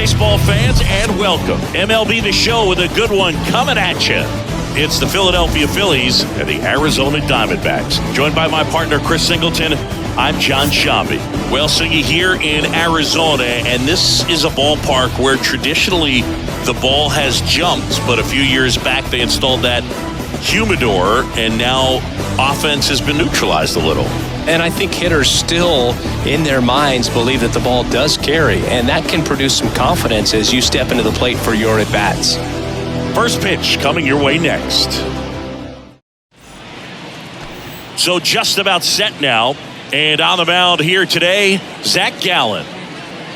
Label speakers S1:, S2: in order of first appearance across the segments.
S1: baseball fans, and welcome. MLB The Show with a good one coming at you. It's the Philadelphia Phillies and the Arizona Diamondbacks. Joined by my partner, Chris Singleton, I'm John Shambi. Well, Singy, here in Arizona, and this is a ballpark where traditionally the ball has jumped, but a few years back they installed that humidor, and now offense has been neutralized a little.
S2: And I think hitters still, in their minds, believe that the ball does carry, and that can produce some confidence as you step into the plate for your at-bats.
S1: First pitch coming your way next. So just about set now, and on the mound here today, Zach Gallen.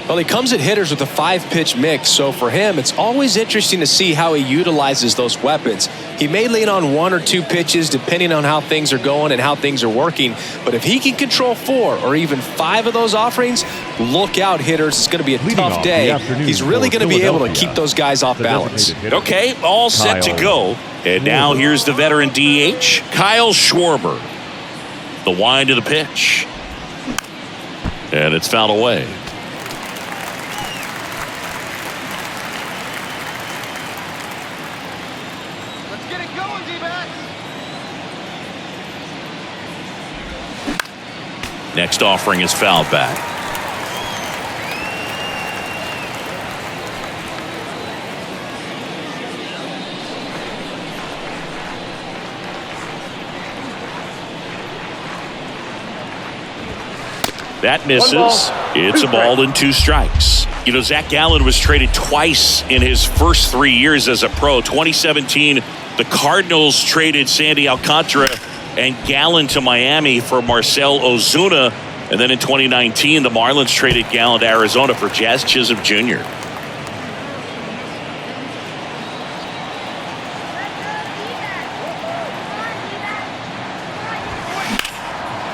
S2: Well, he comes at hitters with a 5-pitch mix, so for him, it's always interesting to see how he utilizes those weapons. He may lean on 1 or 2 pitches depending on how things are going and how things are working, but if he can control 4 or even 5 of those offerings, look out, hitters. It's going to be a tough day. He's really going to be able to keep those guys off balance.
S1: Okay, all set to go. And now here's the veteran DH, Kyle Schwarber. The wind of the pitch. And it's fouled away. Next offering is fouled back. That misses. It's a ball and 2 strikes. You know, Zach Gallen was traded twice in his first 3 years as a pro. 2017, the Cardinals traded Sandy Alcantara and Gallen to Miami for Marcell Ozuna. And then in 2019, the Marlins traded Gallen to Arizona for Jazz Chisholm Jr.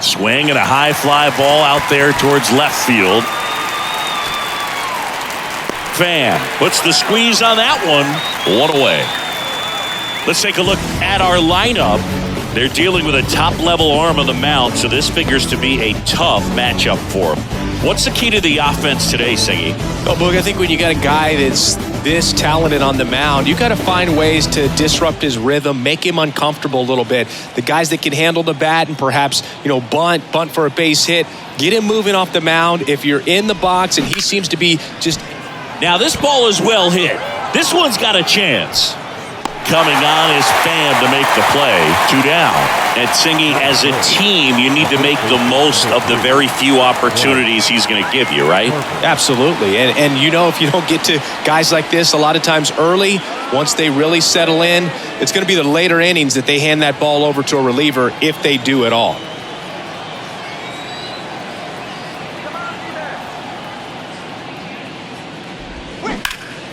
S1: Swing and a high fly ball out there towards left field. Fan puts the squeeze on that one away. Let's take a look at our lineup. They're dealing with a top-level arm on the mound, so this figures to be a tough matchup for them. What's the key to the offense today, Singy?
S2: Well, Boog, I think when you got a guy that's this talented on the mound, you got to find ways to disrupt his rhythm, make him uncomfortable a little bit. The guys that can handle the bat and perhaps, bunt for a base hit, get him moving off the mound. If you're in the box and he seems to be just...
S1: Now, this ball is well hit. This one's got a chance. Coming on is Pham to make the play. 2 down. And Singy, as a team, you need to make the most of the very few opportunities he's going to give you, right?
S2: Absolutely. And if you don't get to guys like this a lot of times early, once they really settle in, it's going to be the later innings that they hand that ball over to a reliever if they do at all.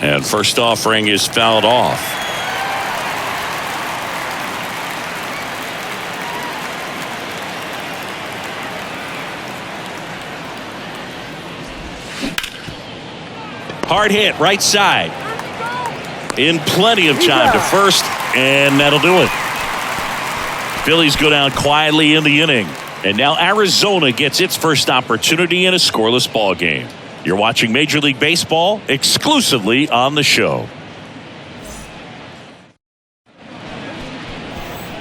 S1: And first offering is fouled off. Hard hit, right side. In plenty of time to first, and that'll do it. Phillies go down quietly in the inning. And now Arizona gets its first opportunity in a scoreless ball game. You're watching Major League Baseball exclusively on the show.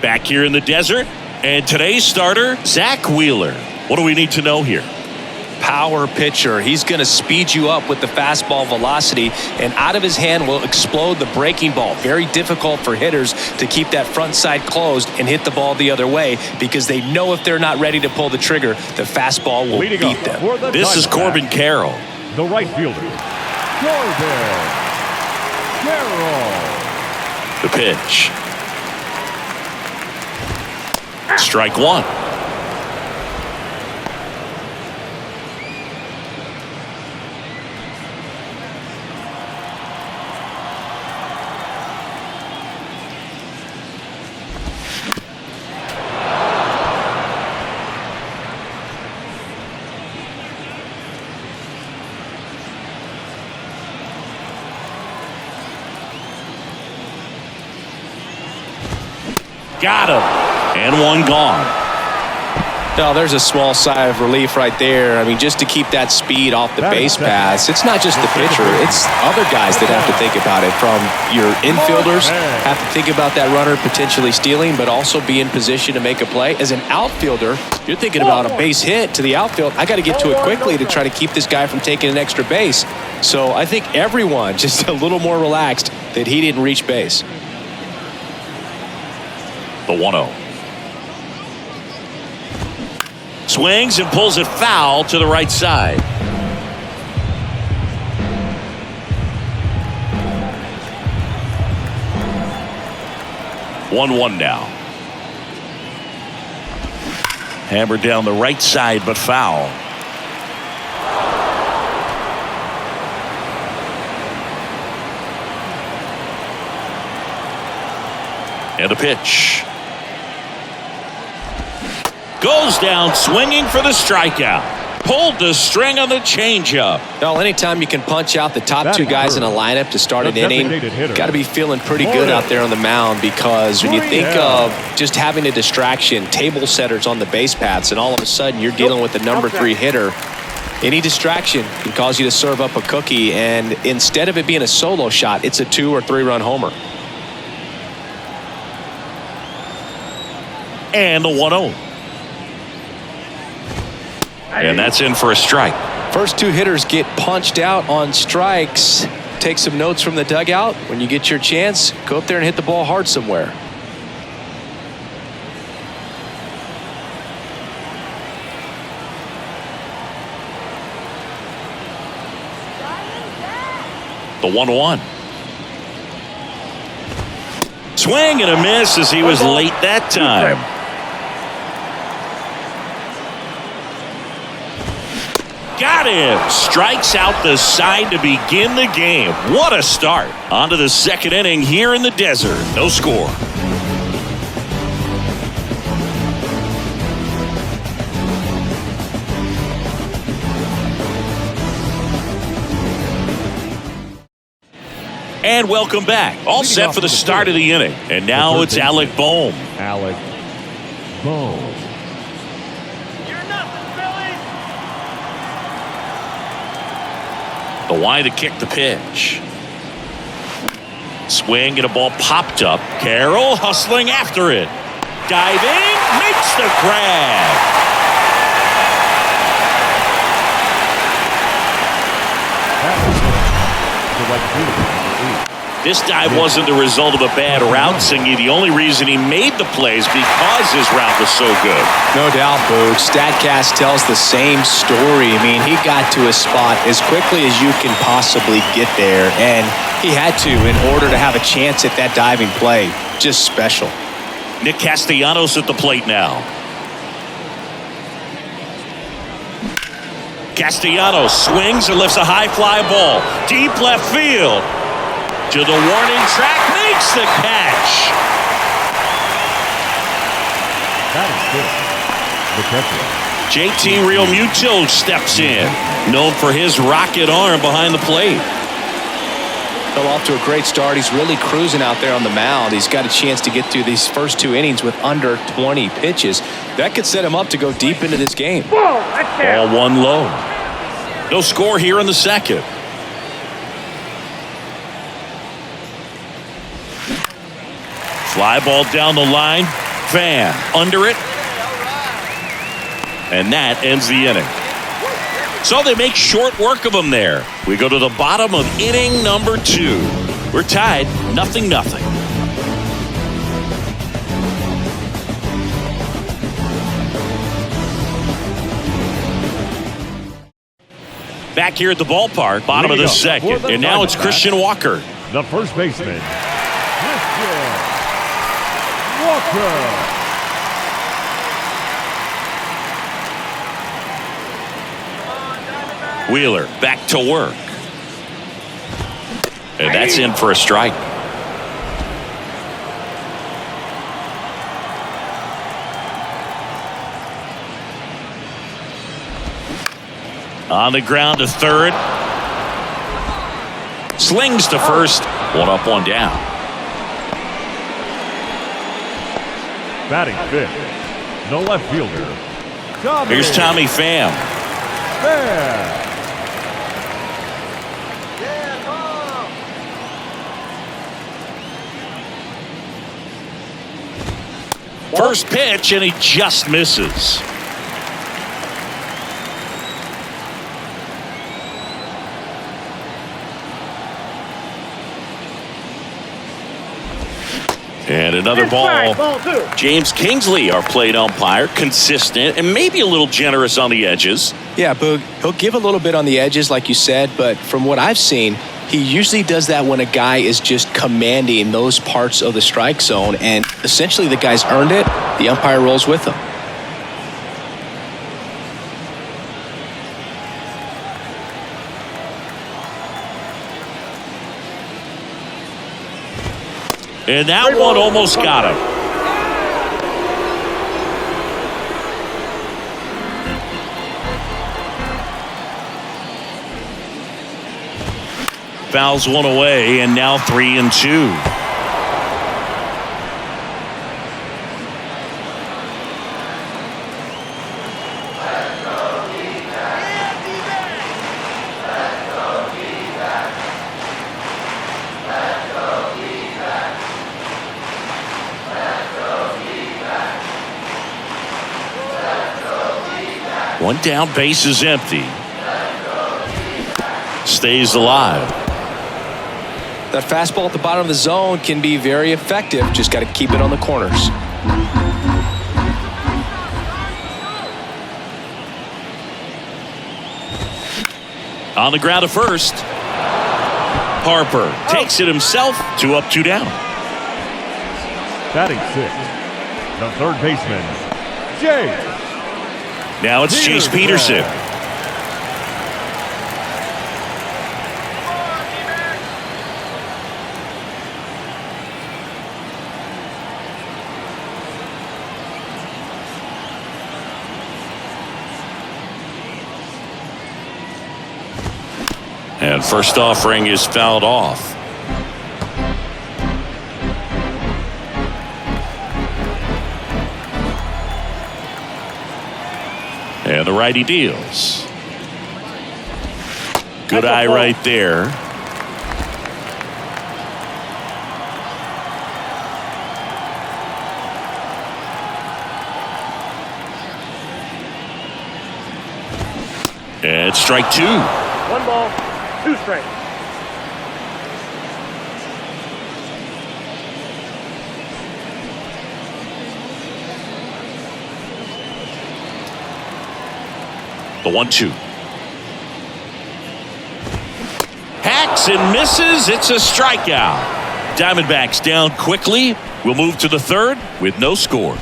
S1: Back here in the desert, and today's starter, Zach Wheeler. What do we need to know here?
S2: Power pitcher. He's going to speed you up with the fastball velocity, and out of his hand will explode the breaking ball. Very difficult for hitters to keep that front side closed and hit the ball the other way because they know if they're not ready to pull the trigger, the fastball will beat them.
S1: This is Corbin Carroll.
S3: The right fielder, Corbin Carroll.
S1: The pitch. Strike 1. Got him. And one gone.
S2: No, there's a small sigh of relief right there. I mean, just to keep that speed off the base paths, it's not just the pitcher. It's other guys that have to think about it. From your infielders have to think about that runner potentially stealing, but also be in position to make a play. As an outfielder, you're thinking about a base hit to the outfield. I got to get to it quickly to try to keep this guy from taking an extra base. So I think everyone just a little more relaxed that he didn't reach base.
S1: The 1-0. Swings and pulls it foul to the right side. One now. Hammered down the right side, but foul. And a pitch. Goes down swinging for the strikeout. Pulled the string on the changeup.
S2: Well, anytime you can punch out the top two guys in a lineup to start an inning, got to be feeling pretty good out there on the mound, because when you think of just having a distraction, table setters on the base paths, and all of a sudden you're dealing with the number 3 hitter, any distraction can cause you to serve up a cookie, and instead of it being a solo shot, it's a 2 or 3 run homer.
S1: And the 1-0. And that's in for a strike.
S2: First 2 hitters get punched out on strikes. Take some notes from the dugout. When you get your chance, go up there and hit the ball hard somewhere.
S1: The 1-1. Swing and a miss as he was late that time. Got him. Strikes out the side to begin the game. What a start. On to the second inning here in the desert. No score. And welcome back. All set for the start of the inning. And now it's Alec Bohm.
S3: Alec Bohm.
S1: The wide to kick the pitch. Swing and a ball popped up. Carroll hustling after it. Diving, makes the grab. This dive wasn't the result of a bad route, Singy. The only reason he made the plays because his route was so good.
S2: No doubt, Booch. StatCast tells the same story. I mean, he got to a spot as quickly as you can possibly get there, and he had to in order to have a chance at that diving play. Just special.
S1: Nick Castellanos at the plate now. Castellanos swings and lifts a high fly ball. Deep left field. To the warning track, makes the catch.
S3: That is good. The catcher.
S1: JT Realmuto steps in. Known for his rocket arm behind the plate.
S2: Fell off to a great start. He's really cruising out there on the mound. He's got a chance to get through these first 2 innings with under 20 pitches. That could set him up to go deep into this game.
S1: Ball one low. No score here in the second. Fly ball down the line. Fan under it. And that ends the inning. So they make short work of them there. We go to the bottom of inning number 2. We're tied 0-0. Back here at the ballpark, bottom of the second. And now it's Christian Walker.
S3: The first baseman, Christian Walker.
S1: Wheeler back to work. And that's in for a strike. On the ground to third. Slings to first. One up, one down.
S3: Batting fifth, the left fielder,
S1: Here's Tommy Pham.
S3: Fair.
S1: First pitch, and he just misses. And another ball. James Kingsley, our plate umpire, consistent and maybe a little generous on the edges.
S2: Yeah, Boog, he'll give a little bit on the edges, like you said, but from what I've seen, he usually does that when a guy is just commanding those parts of the strike zone, and essentially the guy's earned it. The umpire rolls with him.
S1: And that one almost got him. Fouls one away, and now 3-2. One down, base is empty. Stays alive.
S2: That fastball at the bottom of the zone can be very effective. Just got to keep it on the corners.
S1: On the ground to first. Harper takes it himself. 2 up, 2 down.
S3: Batting 6, the third baseman, Jay.
S1: Now it's Chase Peterson. And first offering is fouled off. And the righty deals. Good eye right there. And strike 2.
S4: 1 ball, 2 strikes.
S1: The 1-2. Hacks and misses. It's a strikeout. Diamondbacks down quickly. We'll move to the third with no score.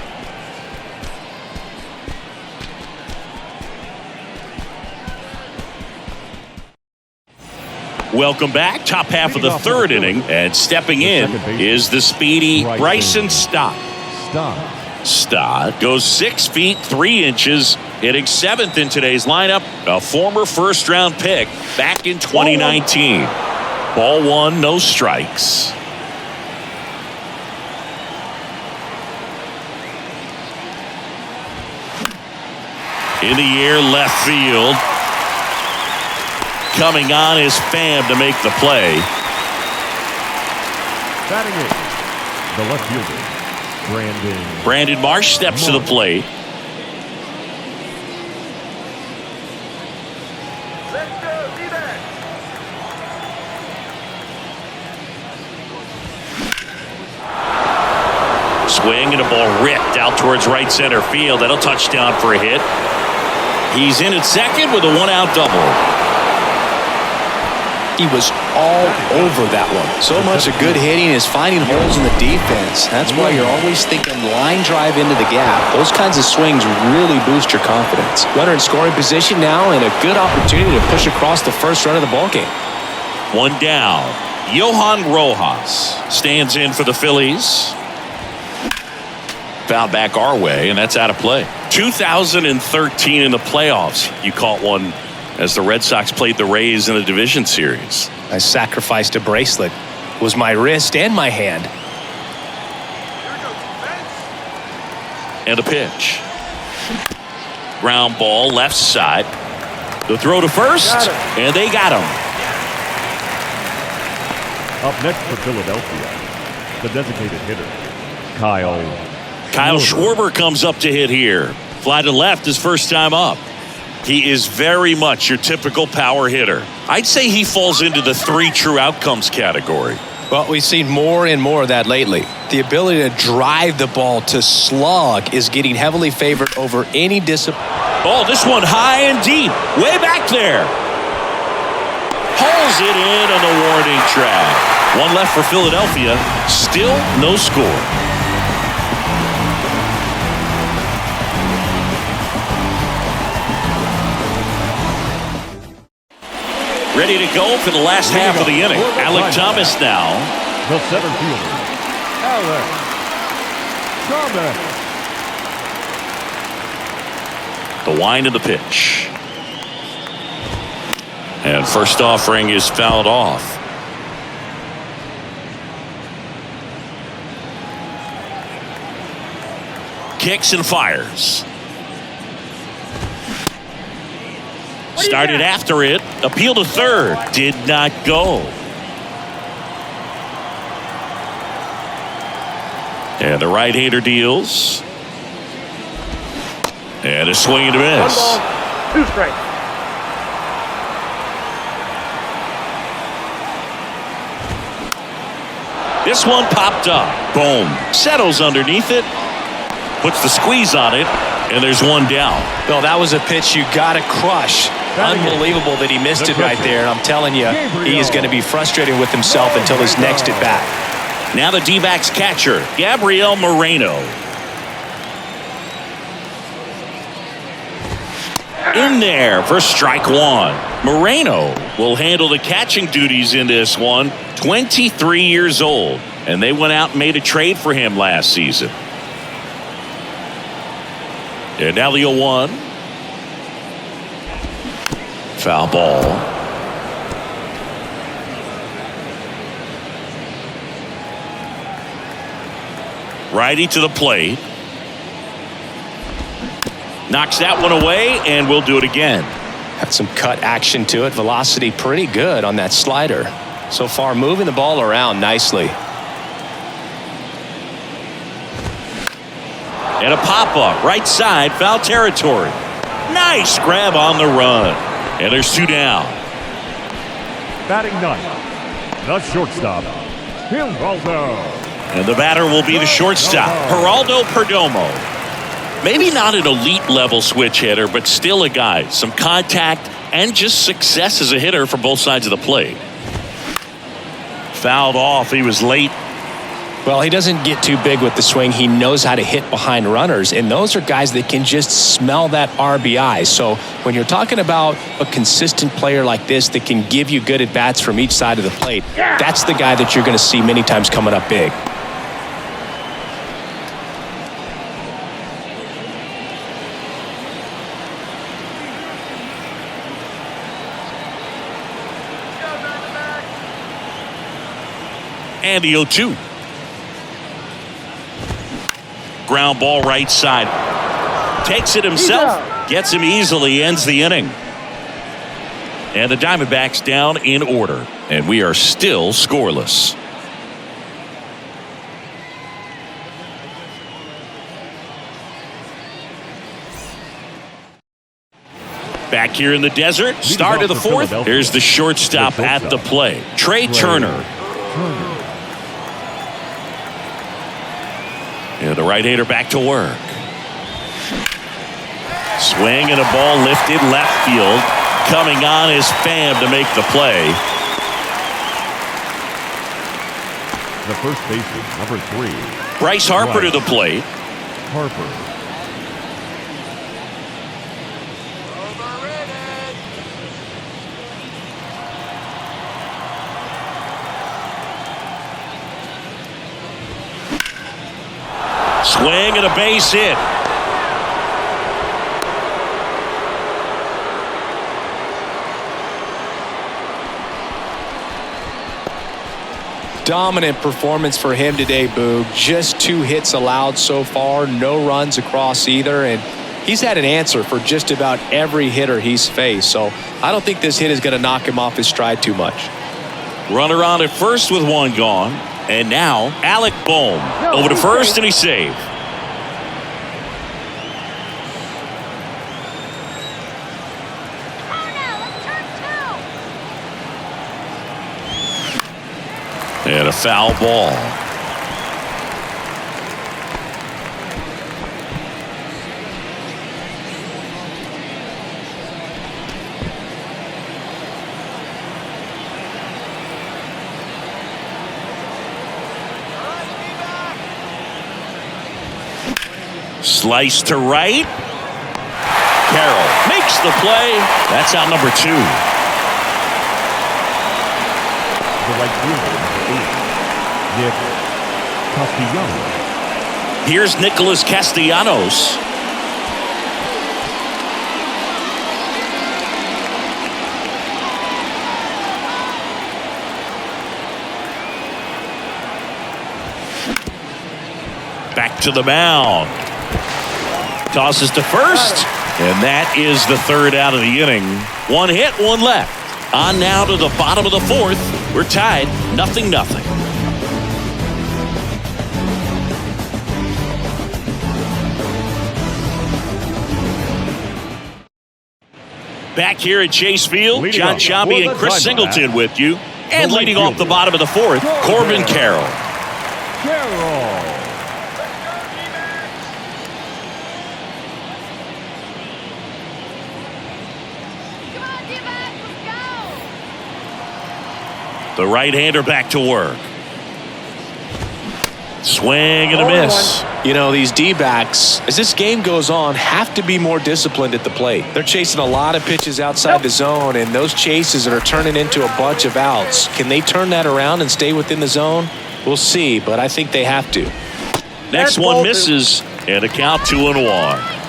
S1: Welcome back. Top half of the third inning. And stepping in is the speedy Bryson Stott. Stott goes 6 feet 3 inches, hitting 7th in today's lineup. A former first-round pick back in 2019. Ball 1, no strikes. In the air, left field. Coming on is Pham to make the play.
S3: Batting 8, the left fielder,
S1: Brandon Marsh steps to the plate. Swing and a ball ripped out towards right center field. That'll touch down for a hit. He's in at second with a 1-out double.
S2: He was all over that one. So much of good hitting is finding holes in the defense. That's why you're always thinking line drive into the gap. Those kinds of swings really boost your confidence. Runner in scoring position now, and a good opportunity to push across the first run of the ballgame.
S1: 1 down. Johan Rojas stands in for the Phillies. Foul back our way, and that's out of play. 2013 in the playoffs, you caught one as the Red Sox played the Rays in the division series.
S2: I sacrificed a bracelet. It was my wrist and my hand.
S1: And a pitch. ground ball left side. The throw to first, and they got him.
S3: Up next for Philadelphia, the designated hitter, Kyle
S1: Schwarber comes up to hit here. Fly to left his first time up. He is very much your typical power hitter. I'd say he falls into the 3 true outcomes category.
S2: Well, we've seen more and more of that lately. The ability to drive the ball to slug is getting heavily favored over any discipline.
S1: Oh, this one high and deep. Way back there. Hauls it in on the warning track. One left for Philadelphia. Still no score. Ready to go for the last half of the inning. Alec Thomas now.
S3: The center fielder, Alec Thomas.
S1: The wind of the pitch. And first offering is fouled off. Kicks and fires. Started after it. Appeal to third. Did not go. And the right-hander deals. And a swing and a miss.
S4: 1 ball, 2 strikes.
S1: This one popped up. Boom. Settles underneath it. Puts the squeeze on it. And there's one down.
S2: Well, that was a pitch you got to crush. Unbelievable that he missed it right there. And I'm telling you, he is going to be frustrated with himself until his next at bat.
S1: Now the D-backs catcher, Gabriel Moreno. In there for strike 1. Moreno will handle the catching duties in this one. 23 years old. And they went out and made a trade for him last season. And now the 0-1. Foul ball. Righty to the plate. Knocks that one away, and we'll do it again.
S2: Had some cut action to it. Velocity pretty good on that slider. So far, moving the ball around nicely.
S1: And a pop-up, right side, foul territory. Nice grab on the run. And there's 2 down.
S3: Batting 9th, the shortstop, Geraldo.
S1: And the batter will be the shortstop, Geraldo Perdomo. Maybe not an elite level switch hitter, but still a guy. Some contact and just success as a hitter for both sides of the plate. Fouled off. He was late.
S2: Well, he doesn't get too big with the swing. He knows how to hit behind runners, and those are guys that can just smell that RBI. So when you're talking about a consistent player like this that can give you good at-bats from each side of the plate, that's the guy that you're going to see many times coming up big.
S1: And the 0-2. Ground ball right side. Takes it himself. Gets him easily. Ends the inning. And the Diamondbacks down in order. And we are still scoreless. Back here in the desert. Start of the 4th. Here's the shortstop at the play. Trey Turner. And the right-hander back to work. Swing and a ball lifted left field. Coming on is Pham to make the play.
S3: The first baseman, number 3.
S1: Bryce Harper to the plate.
S3: Harper.
S1: Swing and a base hit.
S2: Dominant performance for him today, Boog. Just 2 hits allowed so far. No runs across either. And he's had an answer for just about every hitter he's faced. So I don't think this hit is going to knock him off his stride too much.
S1: Runner on at first with one gone. And now Alec Bohm over to first, and he's saved. And a foul ball. Slice to right. Carroll makes the play. That's out number 2.
S3: The right fielder, number 8, Nick Castellanos.
S1: Here's Nicholas Castellanos. Back to the mound. Tosses to first. And that is the third out of the inning. One hit, one left. On now to the bottom of the 4th. We're tied 0-0. Back here at Chase Field, John Shambi and Chris Singleton with you. And leading off the bottom of the 4th, Corbin Carroll. The right-hander back to work. Swing and a miss.
S2: You know, these D-backs, as this game goes on, have to be more disciplined at the plate. They're chasing a lot of pitches outside the zone, and those chases are turning into a bunch of outs. Can they turn that around and stay within the zone? We'll see, but I think they have to.
S1: Next one misses, and a count 2-1.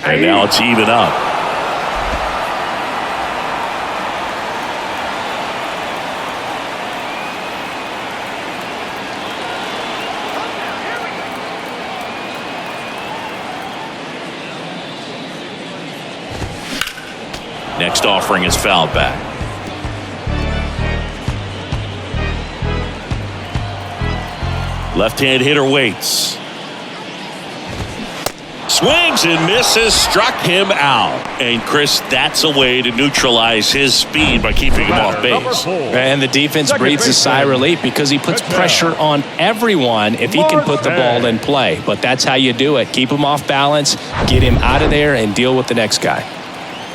S1: And now it's even up. Next offering is fouled back. Left-hand hitter waits. Swings and misses, struck him out. And Chris, that's a way to neutralize his speed by keeping him off base.
S2: And the defense breathes a sigh of relief because he puts pressure on everyone if he can put the ball in play. But that's how you do it. Keep him off balance, get him out of there, and deal with the next guy.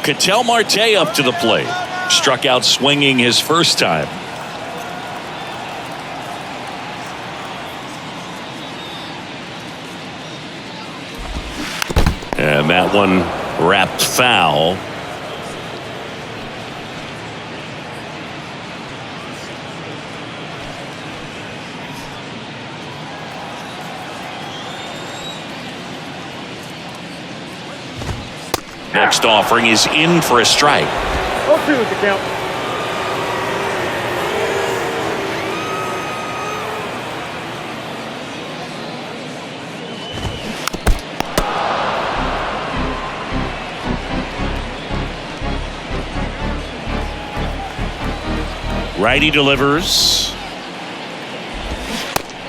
S1: Ketel Marte up to the plate. Struck out swinging his first time. And that one wrapped foul. Next offering is in for a strike.
S4: 0-2 is the count.
S1: Righty delivers.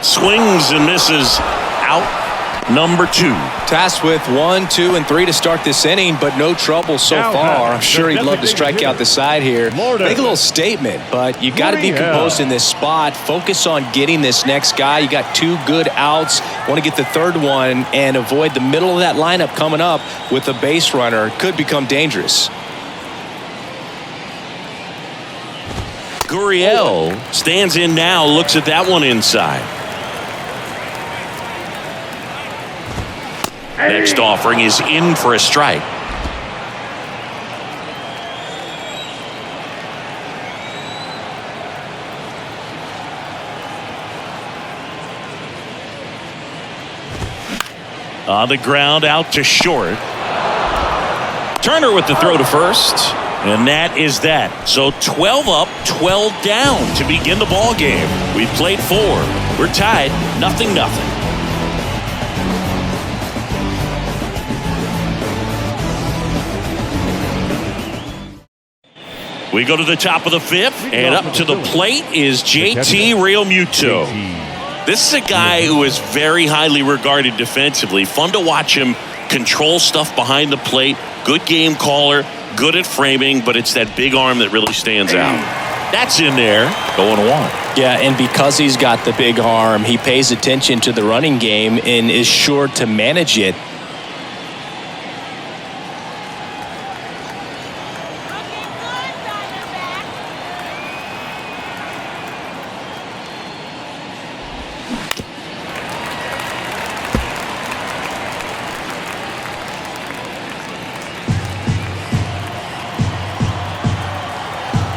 S1: Swings and misses. Out number 2.
S2: Tasked with 1, 2, and 3 to start this inning, but no trouble so far. I'm sure he'd love to strike out the side here. Make a little statement, but you got to be composed in this spot. Focus on getting this next guy. You got 2 good outs. Want to get the third one and avoid the middle of that lineup coming up with a base runner. Could become dangerous.
S1: Gurriel stands in now, looks at that one inside. Next offering is in for a strike. On the ground, out to short. Turner with the throw to first. And that is that. So 12 up, 12 down to begin the ball game. We've played 4. We're tied, 0-0. We go to the top of the 5th, and up to the plate is JT Realmuto. This is a guy who is very highly regarded defensively. Fun to watch him control stuff behind the plate. Good game caller, good at framing, but it's that big arm that really stands out. That's in there, 0-1.
S2: Yeah, and because he's got the big arm, he pays attention to the running game and is sure to manage it.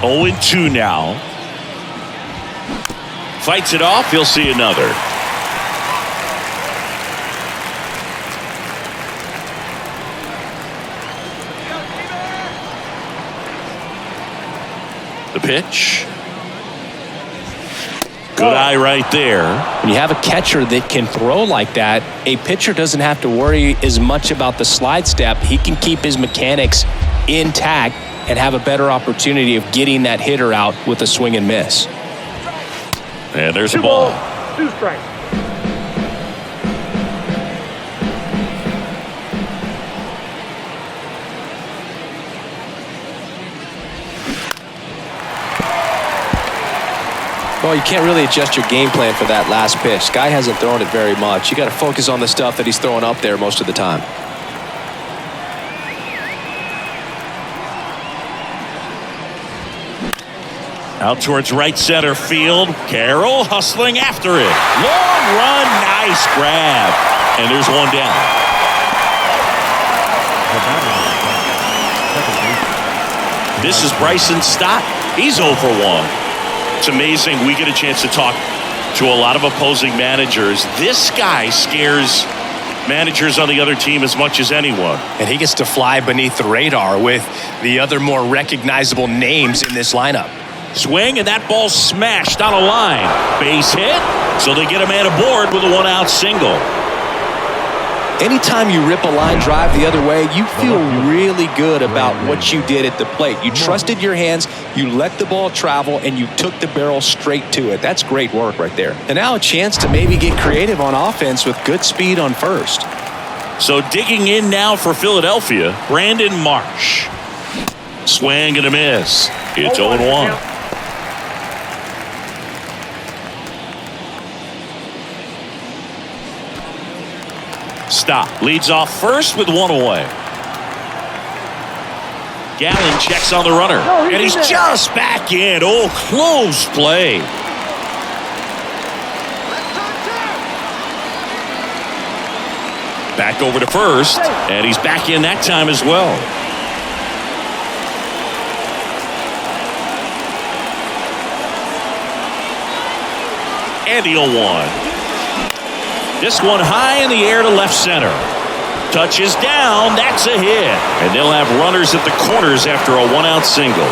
S1: Oh, 0-2 now. Fights it off. He'll see another. The pitch. Good eye right there.
S2: When you have a catcher that can throw like that, a pitcher doesn't have to worry as much about the slide step. He can keep his mechanics intact and have a better opportunity of getting that hitter out with a swing and miss.
S1: And there's a ball.
S4: 2 strikes.
S2: Well, you can't really adjust your game plan for that last pitch. Guy hasn't thrown it very much. You got to focus on the stuff that he's throwing up there most of the time.
S1: Out towards right center field. Carroll hustling after it. Long run, nice grab. And there's one down. This is Bryson Stott. He's 0 for 1. It's amazing we get a chance to talk to a lot of opposing managers. This guy scares managers on the other team as much as anyone.
S2: And he gets to fly beneath the radar with the other more recognizable names in this lineup.
S1: Swing, and that ball smashed on a line. Base hit, so they get a man aboard with a 1-out single.
S2: Anytime you rip a line drive the other way, you feel really good about what you did at the plate. You trusted your hands, you let the ball travel, and you took the barrel straight to it. That's great work right there. And now a chance to maybe get creative on offense with good speed on first.
S1: So digging in now for Philadelphia, Brandon Marsh. Swing and a miss. It's 0-1. Stop. Leads off first with 1 away. Gallen checks on the runner. And he's just back in. Oh, close play. Back over to first. And he's back in that time as well. And the 0-1. This one high in the air to left center. Touches down. That's a hit. And they'll have runners at the corners after a 1-out single.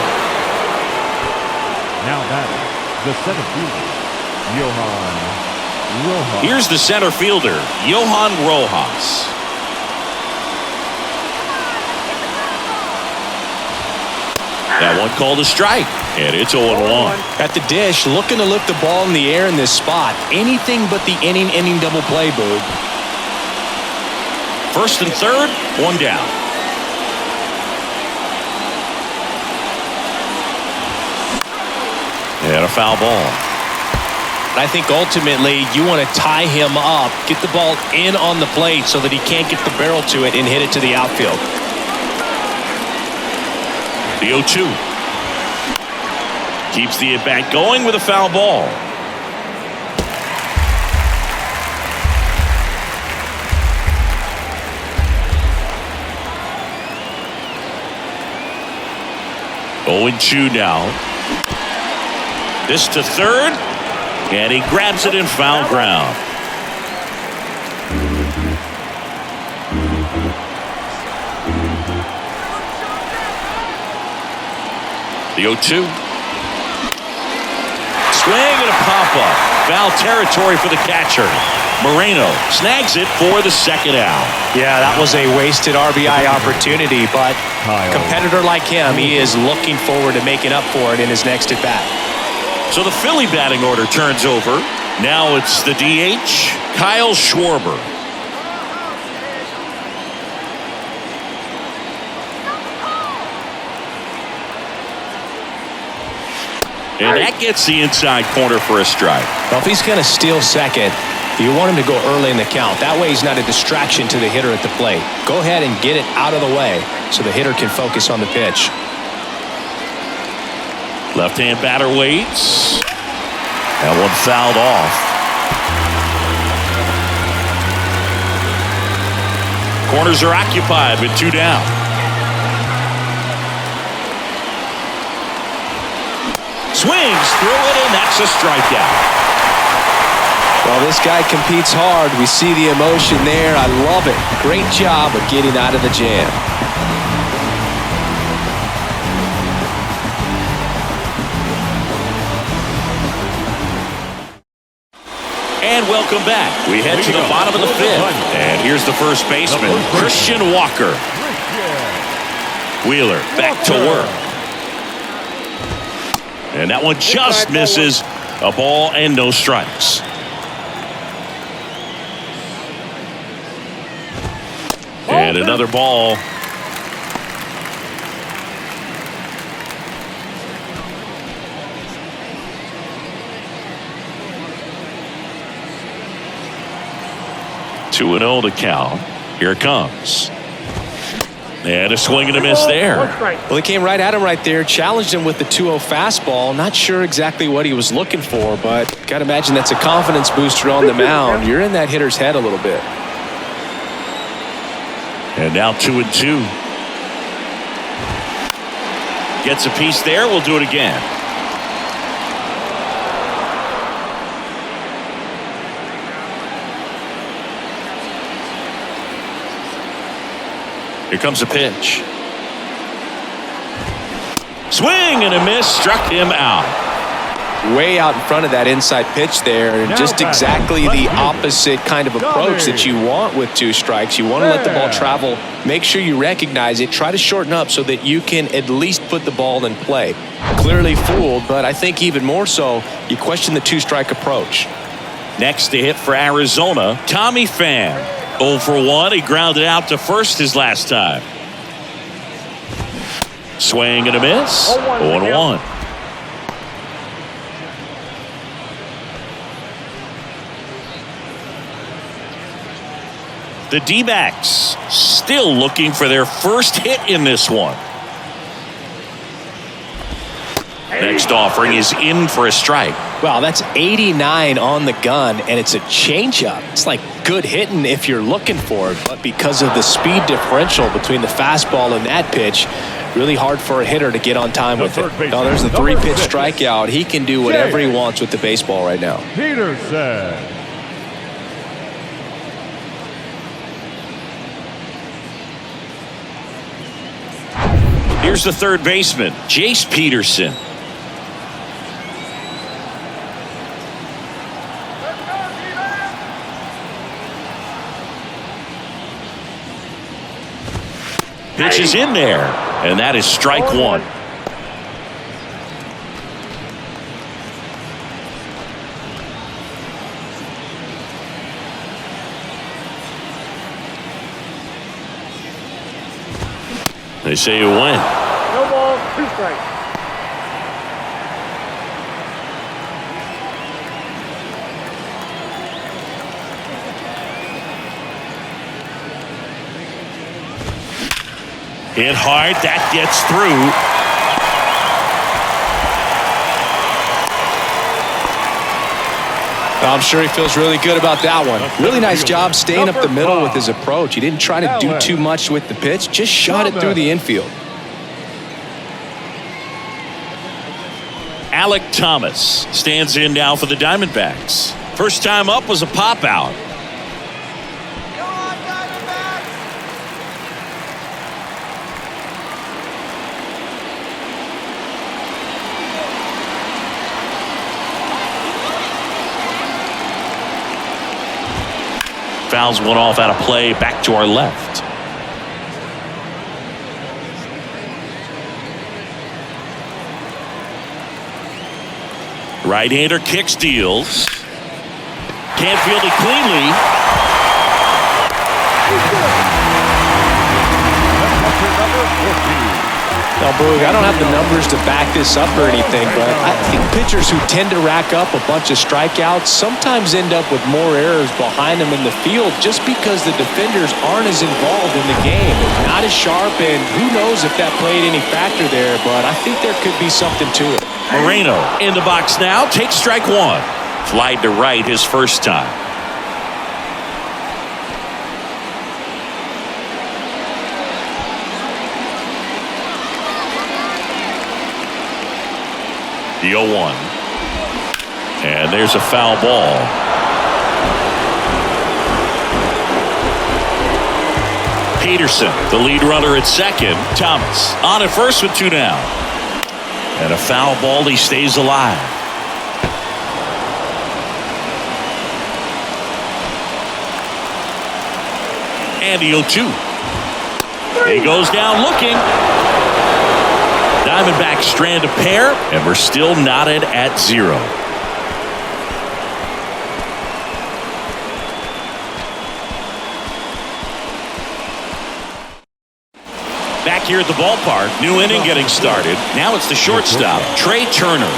S3: Now batting, the center fielder, Johan Rojas.
S1: Here's the center fielder, Johan Rojas. That one called a strike, and it's 0-1.
S2: At the dish, looking to lift the ball in the air in this spot. Anything but the inning double play, Boog.
S1: First and third, 1 down. And a foul ball.
S2: I think ultimately you want to tie him up, get the ball in on the plate so that he can't get the barrel to it and hit it to the outfield.
S1: The 0-2. Keeps the at-bat going with a foul ball. Oh, 0-2 now. This to third. And he grabs it in foul ground. The 0-2. Swing and a pop-up. Foul territory for the catcher. Moreno snags it for the second out.
S2: Yeah, that was a wasted RBI opportunity, but a competitor like him, he is looking forward to making up for it in his next at-bat.
S1: So the Philly batting order turns over. Now it's the DH, Kyle Schwarber. And that gets the inside corner for a strike.
S2: Well, if he's going to steal second, you want him to go early in the count. That way he's not a distraction to the hitter at the plate. Go ahead and get it out of the way so the hitter can focus on the pitch.
S1: Left-hand batter waits. That one fouled off. Corners are occupied with 2 down. Swings through it, and that's a strikeout.
S2: Well, this guy competes hard. We see the emotion there. I love it. Great job of getting out of the jam.
S1: And welcome back. We head to the bottom of the 5th. And here's the first baseman, Christian Walker. Wheeler back to work. And that one just misses. A ball and no strikes. And another ball. Two and 0 to count. Here it comes. And a swing and a miss there.
S2: Well, he came right at him right there, challenged him with the 2-0 fastball. Not sure exactly what he was looking for, but got to imagine that's a confidence booster on the mound. You're in that hitter's head a little bit.
S1: And now 2-2. Gets a piece there. We'll do it again. Here comes a pitch. Swing and a miss. Struck him out.
S2: Way out in front of that inside pitch there. And just exactly the opposite kind of approach that you want with 2 strikes. You want to let the ball travel. Make sure you recognize it. Try to shorten up so that you can at least put the ball in play. Clearly fooled, but I think even more so, you question the 2-strike approach.
S1: Next to hit for Arizona, Tommy Pham. 0 for 1. He grounded out to first his last time. Swing and a miss. 0-1. The D-backs still looking for their first hit in this one. Next offering is in for a strike.
S2: Wow, that's 89 on the gun, and it's a changeup. It's like good hitting if you're looking for it, but because of the speed differential between the fastball and that pitch, really hard for a hitter to get on time with it. Oh, there's the 3-pitch strikeout. He can do whatever he wants with the baseball right now.
S3: Peterson.
S1: Here's the third baseman, Jace Peterson. Pitch is in there, and that is strike 1. They say you win.
S4: No ball, 2 strikes.
S1: Hit hard, that gets through.
S2: I'm sure he feels really good about that one. Really nice job staying up the middle with his approach. He didn't try to do too much with the pitch, just shot it through the infield.
S1: Alec Thomas stands in now for the Diamondbacks. First time up was a pop out. fouls one off out of play back to our left. Right-hander kicks, deals. Can't field it cleanly.
S2: Now, Boog, I don't have the numbers to back this up or anything, but I think pitchers who tend to rack up a bunch of strikeouts sometimes end up with more errors behind them in the field just because the defenders aren't as involved in the game. They're not as sharp, and who knows if that played any factor there, but I think there could be something to it.
S1: Moreno in the box now, takes strike one. Flied to right his first time. The 0-1. And there's a foul ball. Peterson, the lead runner at second. Thomas on at first with two down. And a foul ball, he stays alive. And the 0-2. He goes down looking. Diamondbacks strand a pair, and we're still knotted at 0. Back here at the ballpark, new inning getting started. Now it's the shortstop, Trey Turner.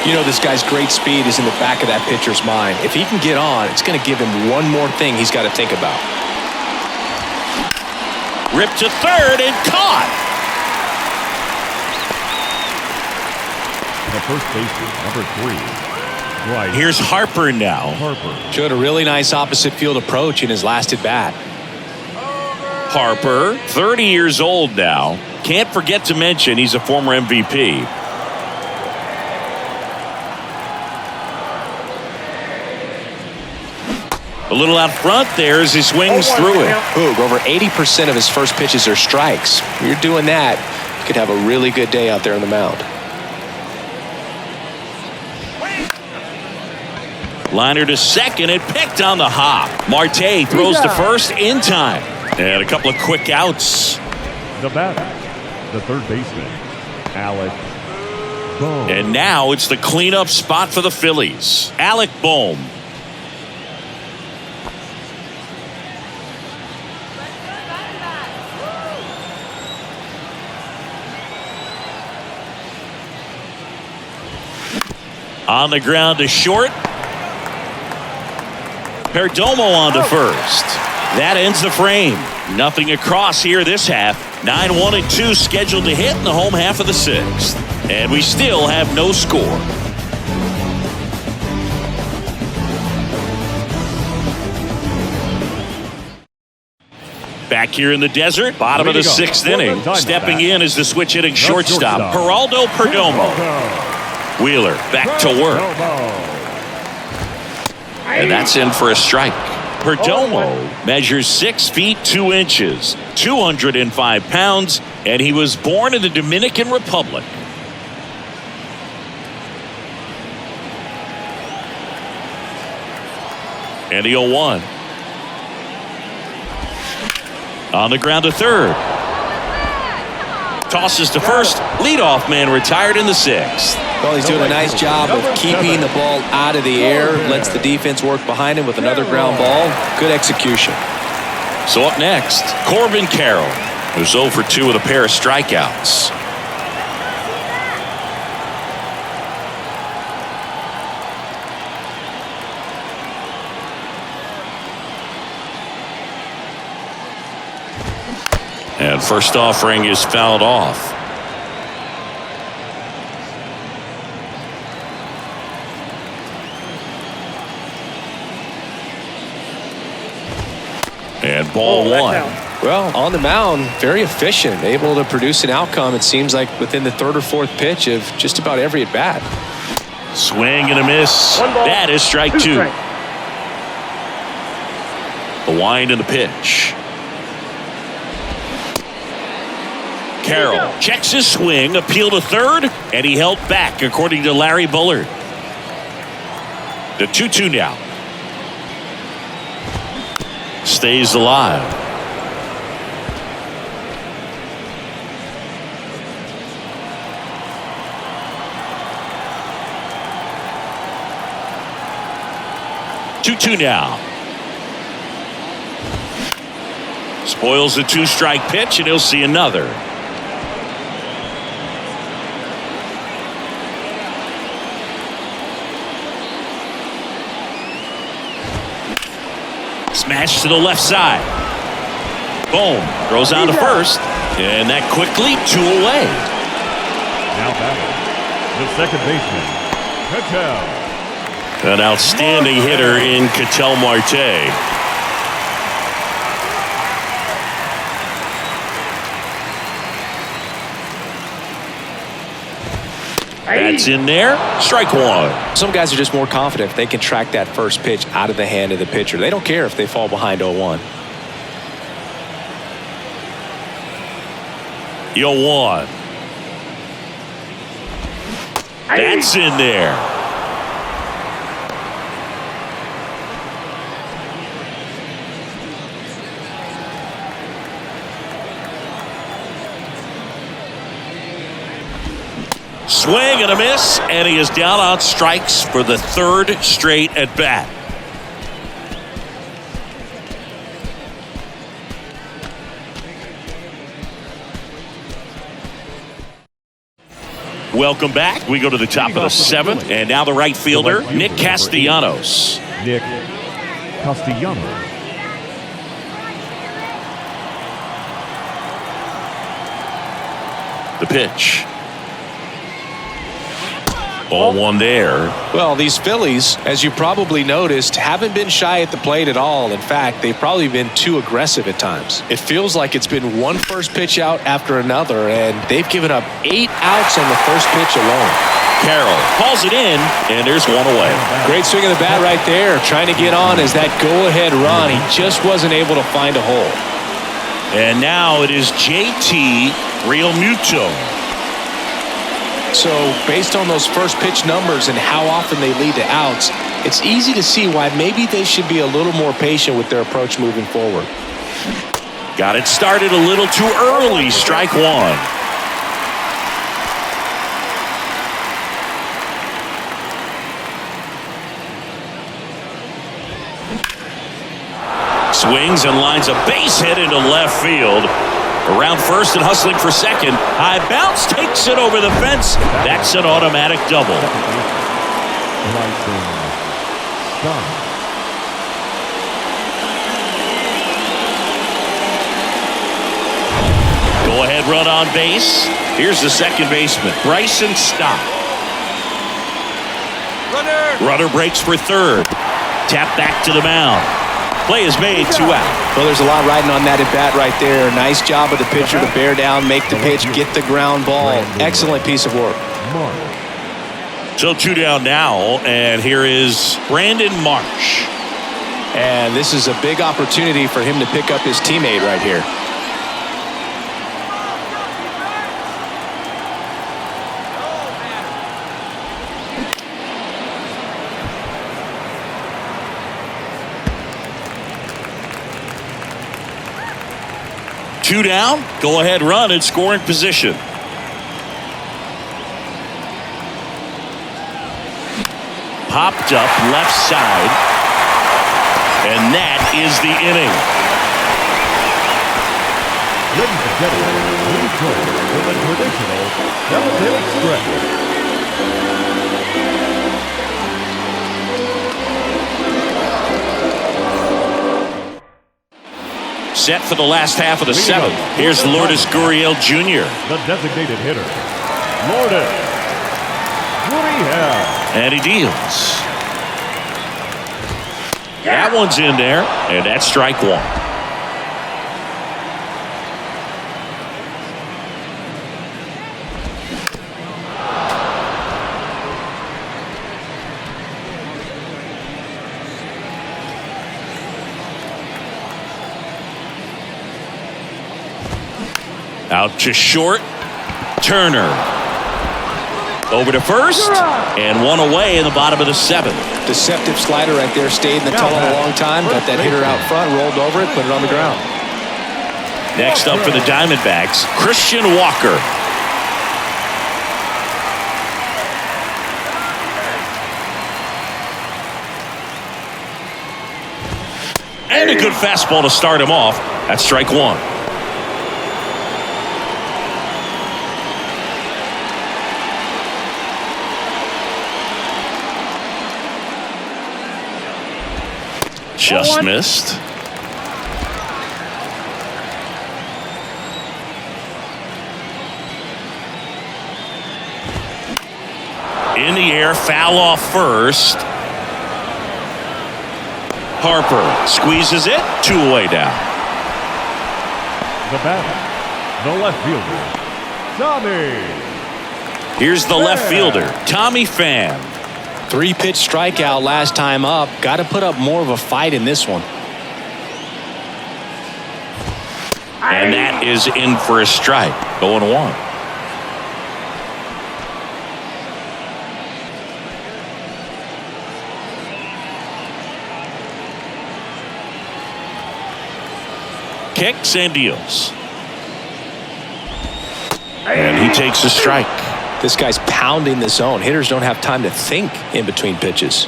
S2: You know, this guy's great speed is in the back of that pitcher's mind. If he can get on, it's going to give him one more thing he's got to think about.
S1: Ripped to third and caught.
S3: The first baseman, number 3. Right.
S1: Here's Harper now.
S3: Harper.
S2: Showed a really nice opposite field approach in his last at bat.
S1: Harper, 30 years old now. Can't forget to mention he's a former MVP. A little out front there as he swings through it.
S2: Boog, over 80% of his first pitches are strikes. When you're doing that, you could have a really good day out there on the mound.
S1: Liner to second and picked on the hop. Marte throws to first in time. And a couple of quick outs.
S3: The batter, the third baseman, Alec Bohm.
S1: And now it's the cleanup spot for the Phillies. Alec Bohm. On the ground to short. Perdomo on to first. That ends the frame. Nothing across here this half. 9-1 and 2 scheduled to hit in the home half of the 6th. And we still have no score. Back here in the desert, bottom of the 6th inning. Stepping in is the switch hitting shortstop, Geraldo Perdomo. Wheeler back to work. And that's in for a strike. Perdomo measures 6 feet 2 inches, 205 pounds, and he was born in the Dominican Republic. And the 0-1. On the ground to third. Tosses to first. Leadoff man retired in the 6th.
S2: Well, he's doing a nice job of keeping the ball out of the air. Lets the defense work behind him with another ground ball. Good execution.
S1: So up next, Corbin Carroll, who's 0 for 2 with a pair of strikeouts. And first offering is fouled off. And ball 1.
S2: Well, on the mound, very efficient, able to produce an outcome, it seems like, within the 3rd or 4th pitch of just about every at bat.
S1: Swing and a miss. That is strike 2. The wind and the pitch. Carroll checks his swing, appeal to third, and he held back, according to Larry Bullard. The 2-2 now. stays alive. Two now. Spoils the 2-strike pitch, and he'll see another. Smash to the left side. Boom. Throws on to first. And that quickly 2 away.
S3: Now batting, the second baseman, Ketel.
S1: An outstanding hitter in Ketel Marte. That's in there. Strike one.
S2: Some guys are just more confident if they can track that first pitch out of the hand of the pitcher. They don't care if they fall behind 0-1.
S1: 0-1. That's in there. Swing and a miss, and he is down on strikes for the 3rd straight at bat. Welcome back. We go to the top of the 7th, and now the right fielder, Nick Castellanos.
S3: Nick Castellanos.
S1: The pitch. 0-1 there.
S2: Well, these Phillies, as you probably noticed, haven't been shy at the plate at all. In fact, they've probably been too aggressive at times. It feels like it's been one first pitch out after another, and they've given up 8 outs on the first pitch alone.
S1: Carroll calls it in, and there's 1 away.
S2: Great swing of the bat right there, trying to get on as that go-ahead run. He just wasn't able to find a hole.
S1: And now it is JT Realmuto.
S2: So based on those first pitch numbers and how often they lead to outs, it's easy to see why maybe they should be a little more patient with their approach moving forward.
S1: Got it started a little too early. Strike 1. Swings and lines a base hit into left field. Around first and hustling for second. High bounce takes it over the fence. That's an automatic double. Go ahead run on base. Here's the second baseman, Bryson Stott. Runner breaks for third. Tap back to the mound. Play is made, 2 out.
S2: Well, there's a lot riding on that at bat right there. Nice job of the pitcher to bear down, make the pitch, get the ground ball. Excellent piece of work.
S1: So 2 down now, and here is Brandon Marsh.
S2: And this is a big opportunity for him to pick up his teammate right here.
S1: Two down, go ahead run in scoring position. Popped up left side, and that is the inning.
S3: Ladies and gentlemen, please join for the traditional 7-inning stretch.
S1: Set for the last half of the 7th. Here's Lourdes Gurriel Jr.
S3: The designated hitter, Lourdes Gurriel.
S1: And he deals. That one's in there, and that's strike 1. Out to short. Turner. Over to first, and one away in the bottom of the seventh.
S2: Deceptive slider right there. Stayed in the tunnel a long time. Got that hitter out front, rolled over it, put it on the ground.
S1: Next up for the Diamondbacks, Christian Walker. And a good fastball to start him off. That's strike one. Just missed. In the air, foul off first. Harper squeezes it, two away down.
S3: The batter, the left fielder, Tommy.
S1: Here's the left fielder, Tommy Pham.
S2: 3-pitch strikeout last time up. Got to put up more of a fight in this one.
S1: And that is in for a strike. 0-1. Kicks and deals. And he takes a strike.
S2: This guy's pounding the zone. Hitters don't have time to think in between pitches.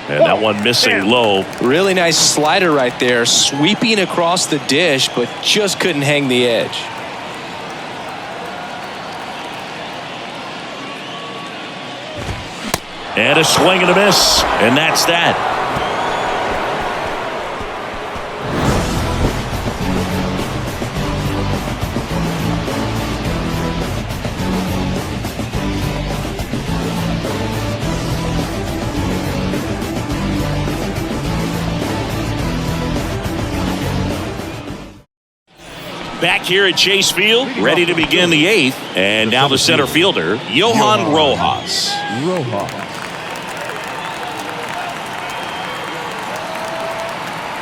S1: And that one missing low.
S2: Really nice slider right there, sweeping across the dish, but just couldn't hang the edge.
S1: And a swing and a miss. And that's that. Back here at Chase Field, ready to begin the eighth. And now the center fielder, Johan Rojas.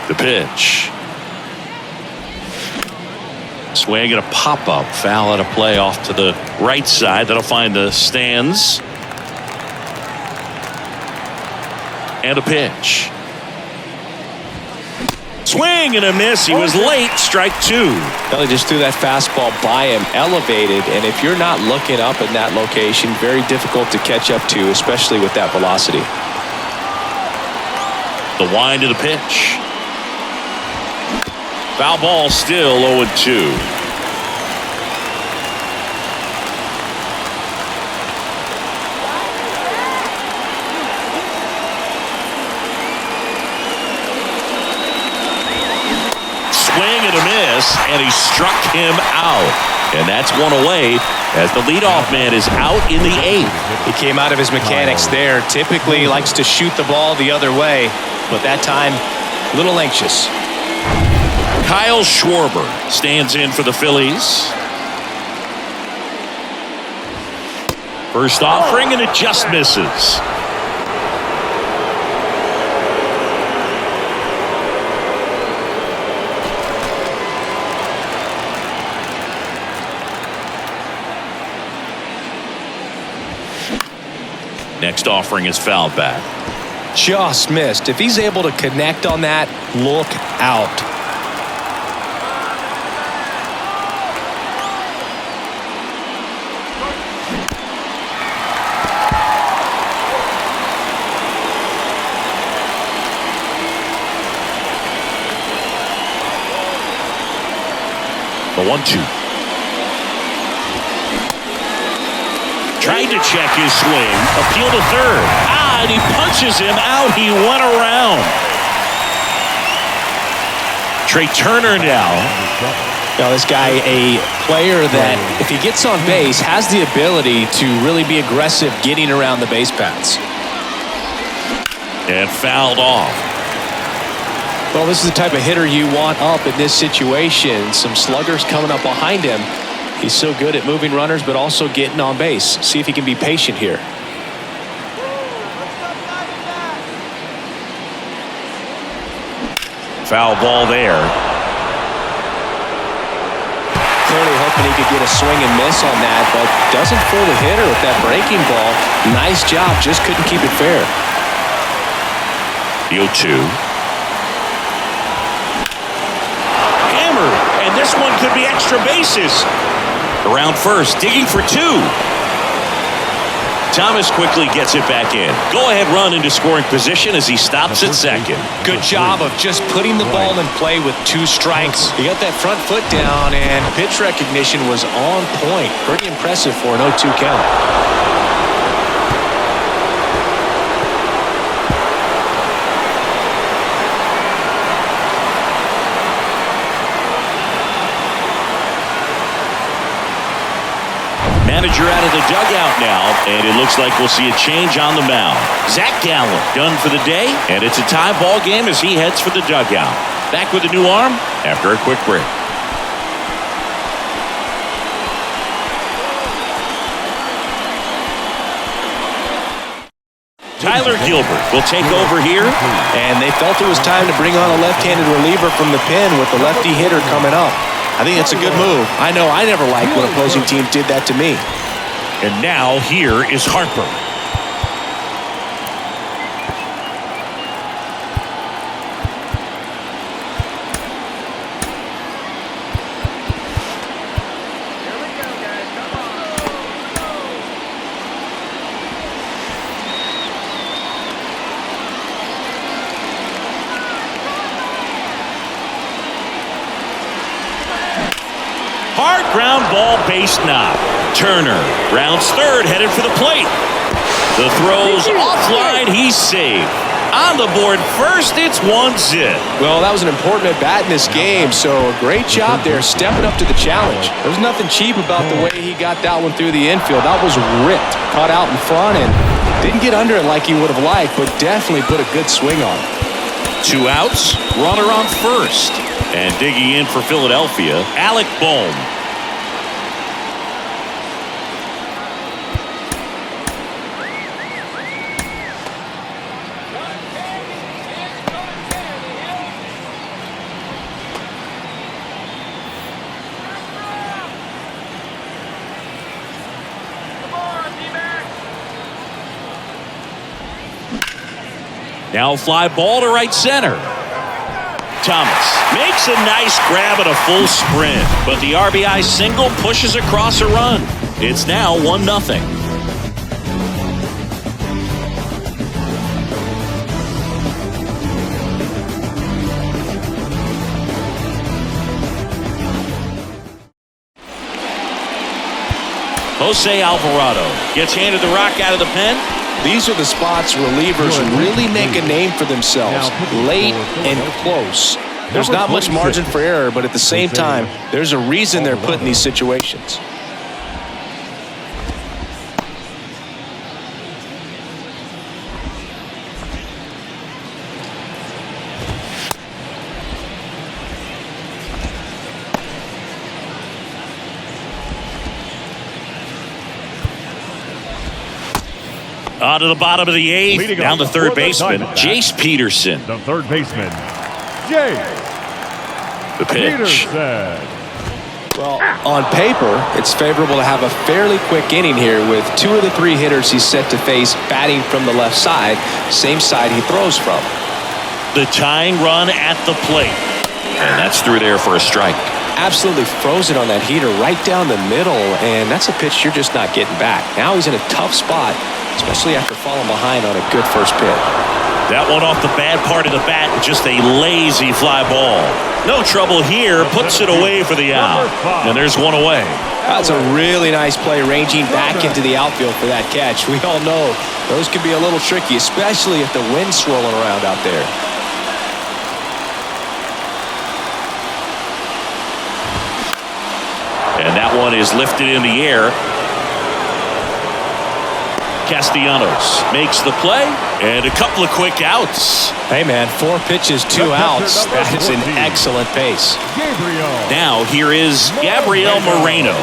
S1: The pitch. Swing and a pop-up. Foul at a play off to the right side. That'll find the stands. And a pitch. Swing and a miss. He was late. Strike two.
S2: Kelly just threw that fastball by him, elevated, and if you're not looking up in that location, very difficult to catch up to, especially with that velocity.
S1: The wind of the pitch. Foul ball, still 0-2. Swing and a miss, and he struck him out. And that's one away as the leadoff man is out in the eighth.
S2: He came out of his mechanics there. Typically likes to shoot the ball the other way, but that time, a little anxious.
S1: Kyle Schwarber stands in for the Phillies. First offering, and it just misses. Next offering is fouled back.
S2: Just missed. If he's able to connect on that, look out.
S1: The 1-2. Tried to check his swing. Appeal to third. And he punches him out. He went around. Trey Turner now.
S2: Now this guy, a player that if he gets on base has the ability to really be aggressive getting around the base paths.
S1: And fouled off.
S2: Well, this is the type of hitter you want up in this situation. Some sluggers coming up behind him. He's so good at moving runners, but also getting on base. See if he can be patient here.
S1: Foul ball there.
S2: clearly hoping he could get a swing and miss on that, but doesn't fool the hitter with that breaking ball. Nice job, just couldn't keep it fair.
S1: The 0-2. Hammered, and this one could be extra bases. Around first, digging for 2. Thomas quickly gets it back in. Go-ahead run into scoring position as he stops at second.
S2: Good job of just putting the ball in play with 2 strikes. He got that front foot down, and pitch recognition was on point. Pretty impressive for an 0-2 count.
S1: Manager out of the dugout now, and it looks like we'll see a change on the mound. Zach Gallen done for the day, and it's a tie ball game as he heads for the dugout. Back with a new arm after a quick break. Tyler Gilbert will take over here.
S2: And they felt it was time to bring on a left-handed reliever from the pen with the lefty hitter coming up. I think it's a good move. I know I never liked when opposing teams did that to me.
S1: And now here is Harper. Hard ground ball, base knock. Turner rounds third, headed for the plate. The throw's offline, he's saved. On the board first, it's 1-0.
S2: Well, that was an important at-bat in this game, so a great job there stepping up to the challenge. There was nothing cheap about the way he got that one through the infield. That was ripped, caught out in front, and didn't get under it like he would have liked, but definitely put a good swing on it.
S1: 2 outs, runner on first. And digging in for Philadelphia, Alec Bohm. Now fly ball to right center. Thomas makes a nice grab and a full sprint, but the RBI single pushes across a run. It's now 1-0. Jose Alvarado gets handed the rock out of the pen.
S2: These are the spots relievers really make a name for themselves, late and close. There's not much margin for error, but at the same time, there's a reason they're put in these situations.
S1: On to the bottom of the 8th, down to third baseman, Jace Peterson.
S3: The third baseman, Jace
S1: The pitch.
S3: Peterson.
S2: Well, on paper, it's favorable to have a fairly quick inning here with 2 of the 3 hitters he's set to face batting from the left side, same side he throws from.
S1: The tying run at the plate. And that's through there for a strike.
S2: Absolutely frozen on that heater right down the middle, and that's a pitch you're just not getting back. Now he's in a tough spot, especially after falling behind on a good first pitch.
S1: That one off the bad part of the bat, just a lazy fly ball. No trouble here, puts it away for the out. And there's one away.
S2: That's a really nice play, ranging back into the outfield for that catch. We all know those can be a little tricky, especially if the wind's swirling around out there.
S1: And that one is lifted in the air. Castellanos makes the play, and a couple of quick outs.
S2: Hey, man, 4 pitches, 2 outs. That is an excellent pace.
S1: Now here is Gabriel Moreno.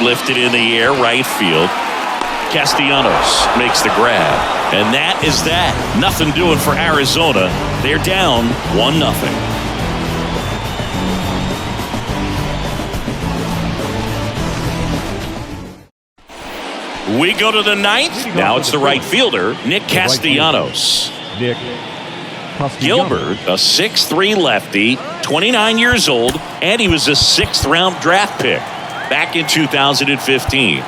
S1: Lifted in the air, right field. Castellanos makes the grab. And that is that. Nothing doing for Arizona. They're down 1-0. We go to the ninth. Now it's the right fielder, Nick Castellanos.
S3: Nick
S1: Gilbert, a 6'3 lefty, 29 years old, and he was a 6th-round draft pick back in 2015.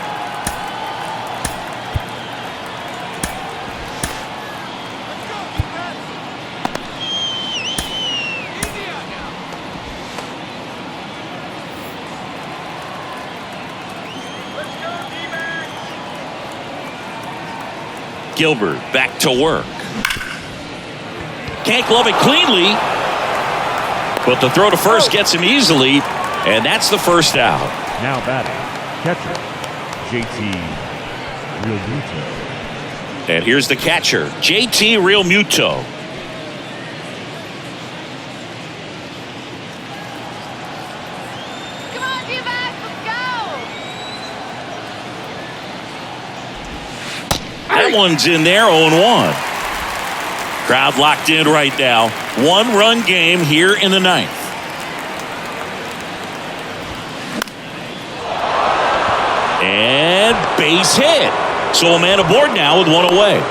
S1: Gilbert back to work. Can't glove it cleanly, but the throw to first gets him easily, and that's the first out.
S3: Now batting, catcher, JT Realmuto.
S1: And here's the catcher, JT Realmuto.
S5: Come on, D-backs, let's go!
S1: That one's in there, 0-1. Crowd locked in right now. 1-run game here in the ninth. And base hit. So a man aboard now with one away.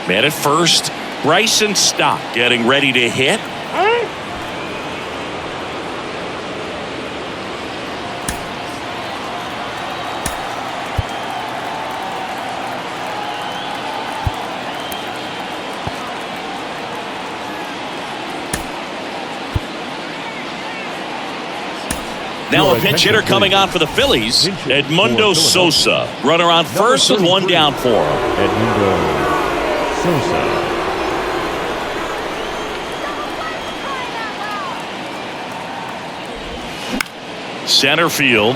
S1: Man at first, Bryson Stock getting ready to hit. Now a pinch hitter coming on for the Phillies, Edmundo Sosa. Runner on first with one down for him.
S3: Edmundo Sosa.
S1: Center field.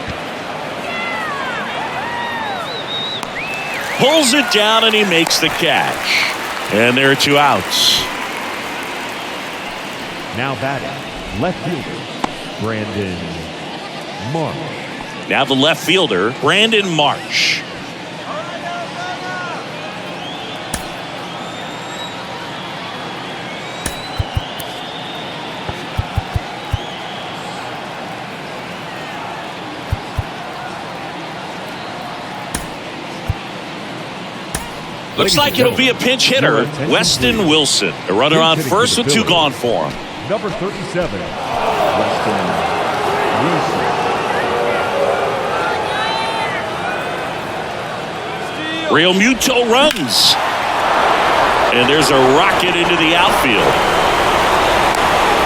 S1: Pulls it down and he makes the catch. And there are 2 outs.
S3: Now batting, left fielder, Brandon Marsh.
S1: Now the left fielder, Brandon Marsh. Looks like it'll be a pinch hitter, Weston Wilson. The runner on first with 2 gone for him.
S3: Number 37, Weston Wilson.
S1: Realmuto runs. And there's a rocket into the outfield.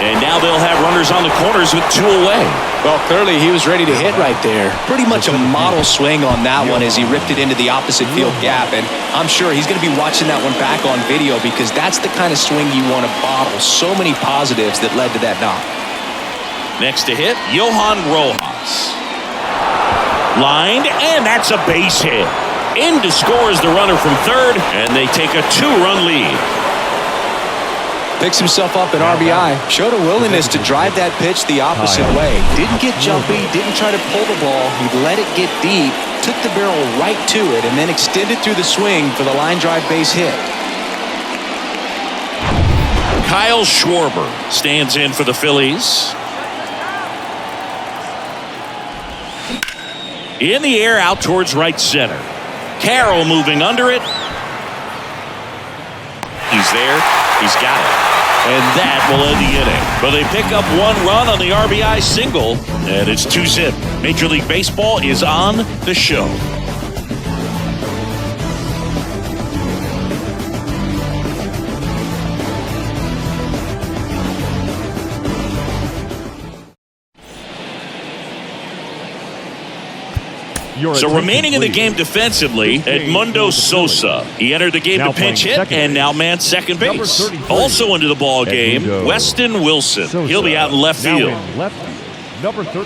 S1: And now they'll have runners on the corners with 2 away.
S2: Well, clearly he was ready to hit right there. Pretty much a model swing on that one as he ripped it into the opposite field gap. And I'm sure he's going to be watching that one back on video because that's the kind of swing you want to bottle. So many positives that led to that knock.
S1: Next to hit, Johan Rojas. Lined, and that's a base hit. In to score is the runner from third, and they take a 2-run lead.
S2: Picks himself up an RBI. Showed a willingness to drive that pitch the opposite way. Didn't get jumpy, didn't try to pull the ball. He let it get deep, took the barrel right to it, and then extended through the swing for the line drive base hit.
S1: Kyle Schwarber stands in for the Phillies. In the air out towards right center. Carroll moving under it. He's there. He's got it. And that will end the inning. But they pick up 1 run on the RBI single, and it's 2-zip. Major League Baseball is on the show. So remaining in the game defensively, Edmundo Sosa. He entered the game to pinch hit and now man second base. Also into the ball game, Weston Wilson. He'll be out in left field.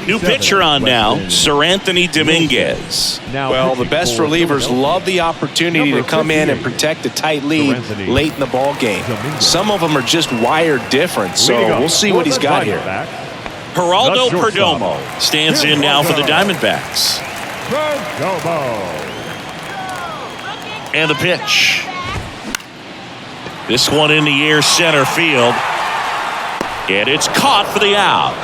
S1: New pitcher on now, Sir Anthony Dominguez.
S2: Well, the best relievers love the opportunity to come in and protect a tight lead late in the ball game. Some of them are just wired different, so we'll see what he's got here.
S1: Geraldo
S3: The shortstop,
S1: Perdomo stands in now for the Diamondbacks.
S3: Perdomo.
S1: And the pitch. This one in the air, center field. And it's caught for the out.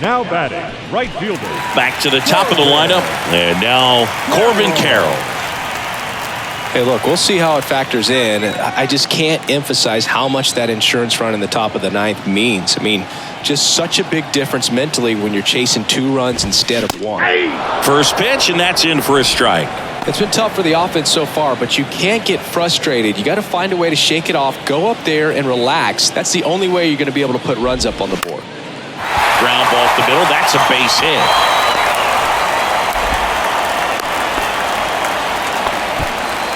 S3: Now batting, right fielder.
S1: Back to the top of the lineup. And now Corbin Carroll.
S2: Hey, look, we'll see how it factors in. I just can't emphasize how much that insurance run in the top of the ninth means. I mean, just such a big difference mentally when you're chasing 2 runs instead of 1.
S1: First pitch, and that's in for a strike.
S2: It's been tough for the offense so far, but you can't get frustrated. You got to find a way to shake it off, go up there and relax. That's the only way you're going to be able to put runs up on the board.
S1: Ground ball up the middle. That's a base hit.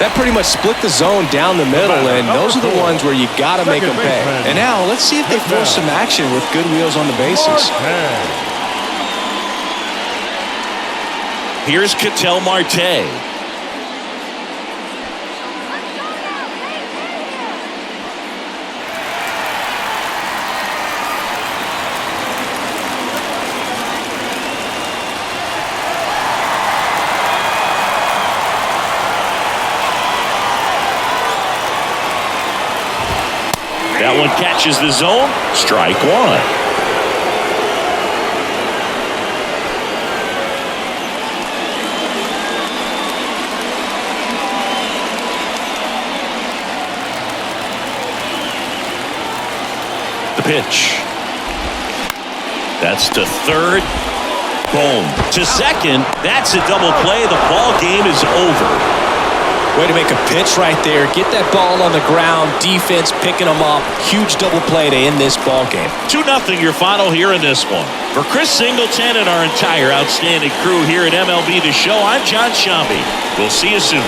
S2: That pretty much split the zone down the middle, and those are the ones where you got to make them pay. And now let's see if they force some action with good wheels on the bases.
S1: Here's Ketel Marte. That one catches the zone. Strike 1. The pitch. That's to third. Boom. To second. That's a double play. The ball game is over.
S2: Way to make a pitch right there. Get that ball on the ground. Defense picking them up. Huge double play to end this ball game.
S1: 2-0 your final here in this one. For Chris Singleton and our entire outstanding crew here at MLB The Show, I'm John Shambi. We'll see you soon.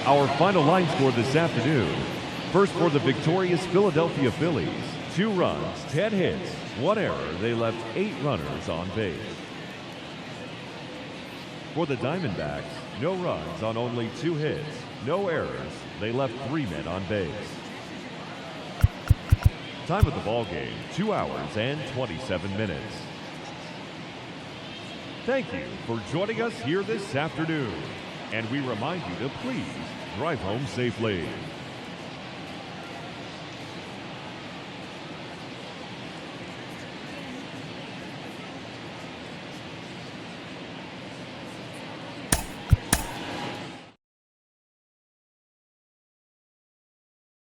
S3: Our final line score this afternoon. First for the victorious Philadelphia Phillies. 2 runs, 10 hits, 1 error. They left 8 runners on base. For the Diamondbacks, no runs on only 2 hits, no errors. They left 3 men on base. Time of the ball game, 2 hours and 27 minutes. Thank you for joining us here this afternoon. And we remind you to please drive home safely.